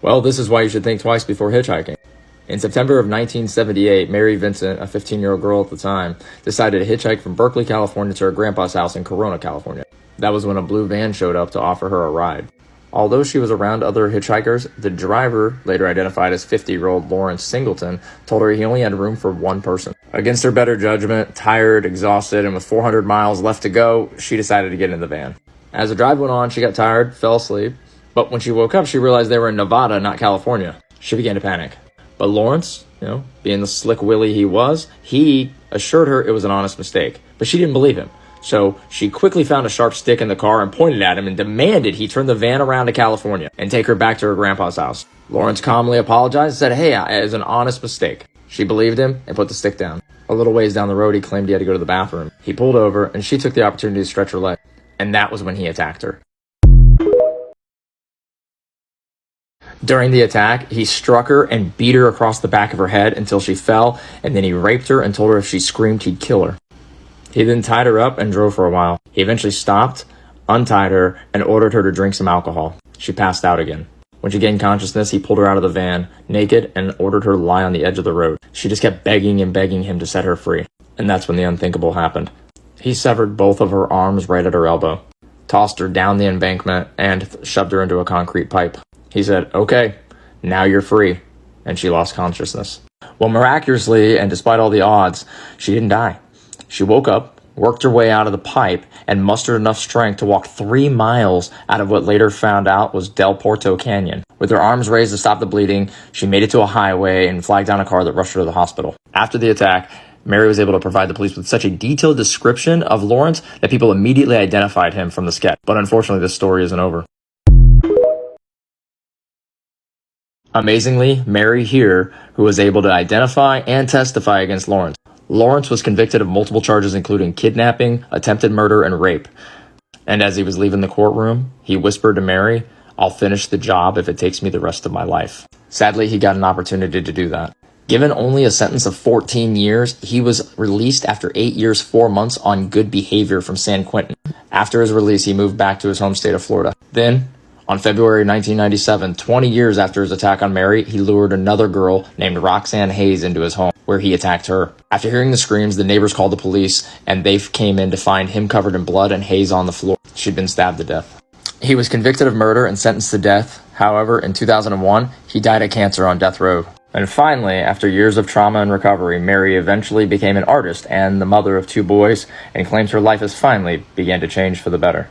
Well, this is why you should think twice before hitchhiking. In September of 1978, Mary Vincent, a 15-year-old girl at the time, decided to hitchhike from Berkeley, California to her grandpa's house in Corona, California. That was when a blue van showed up to offer her a ride. Although she was around other hitchhikers, the driver, later identified as 50-year-old Lawrence Singleton, told her he only had room for one person. Against her better judgment, tired, exhausted, and with 400 miles left to go, she decided to get in the van. As the drive went on, she got tired, fell asleep, but when she woke up, she realized they were in Nevada, not California. She began to panic. But Lawrence, being the slick willy he was, he assured her it was an honest mistake. But she didn't believe him. So she quickly found a sharp stick in the car and pointed at him and demanded he turn the van around to California and take her back to her grandpa's house. Lawrence calmly apologized and said, "Hey, it was an honest mistake." She believed him and put the stick down. A little ways down the road, he claimed he had to go to the bathroom. He pulled over and she took the opportunity to stretch her leg. And that was when he attacked her. During the attack, he struck her and beat her across the back of her head until she fell, and then he raped her and told her if she screamed, he'd kill her. He then tied her up and drove for a while. He eventually stopped, untied her, and ordered her to drink some alcohol. She passed out again. When she gained consciousness, he pulled her out of the van, naked, and ordered her to lie on the edge of the road. She just kept begging and begging him to set her free. And that's when the unthinkable happened. He severed both of her arms right at her elbow, tossed her down the embankment, and shoved her into a concrete pipe. He said, "Okay, now you're free," and she lost consciousness. Well, miraculously, and despite all the odds, she didn't die. She woke up, worked her way out of the pipe, and mustered enough strength to walk 3 miles out of what later found out was Del Porto Canyon. With her arms raised to stop the bleeding, she made it to a highway and flagged down a car that rushed her to the hospital. After the attack, Mary was able to provide the police with such a detailed description of Lawrence that people immediately identified him from the sketch. But unfortunately, this story isn't over. Amazingly, Mary here, who was able to identify and testify against Lawrence. Lawrence was convicted of multiple charges including kidnapping, attempted murder, and rape. And as he was leaving the courtroom, he whispered to Mary, "I'll finish the job if it takes me the rest of my life." Sadly, he got an opportunity to do that. Given only a sentence of 14 years, he was released after 8 years, 4 months on good behavior from San Quentin. After his release, he moved back to his home state of Florida. Then, on February 1997, 20 years after his attack on Mary, he lured another girl named Roxanne Hayes into his home, where he attacked her. After hearing the screams, the neighbors called the police, and they came in to find him covered in blood and Hayes on the floor. She'd been stabbed to death. He was convicted of murder and sentenced to death. However, in 2001, he died of cancer on death row. And finally, after years of trauma and recovery, Mary eventually became an artist and the mother of 2 boys, and claims her life has finally began to change for the better.